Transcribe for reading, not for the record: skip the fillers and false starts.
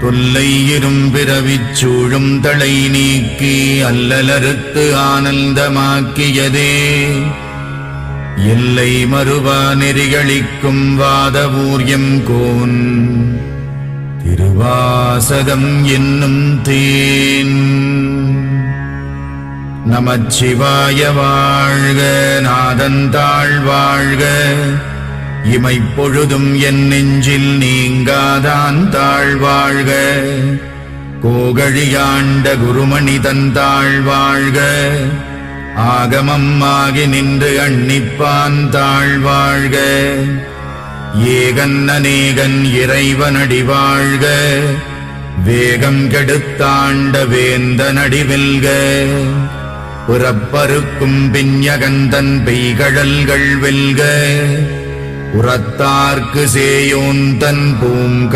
தொல்லை இரும்பிறவிச் சூழும் தளை நீக்கி அல்லலறுத்து ஆனந்தமாக்கியதே எல்லை மறுவா நெறிகளிக்கும் வாதவூர்யம் கோன் திருவாசகம் என்னும் தேன். நமச்சிவாய வாழ்க, நாதந்தாள் வாழ்க, இமைப்பொழுதும் என் நெஞ்சில் நீங்காதான் தாழ்வாழ்க. கோகழியாண்ட குருமணி தந்தாள் வாழ்க, ஆகமம் ஆகி நின்று அன்னிப்பான் தாழ்வாழ்க. ஏகன் அநேகன் இறைவனடி வாழ்க, வேகம் கெடுத்தாண்ட வேந்தனடி வெல்க. புறப்பருக்கும் பிஞகந்தன் பெய்கடல்கள் வெல்க, உரத்தார்க்கு சேயோன் தன் பூங்க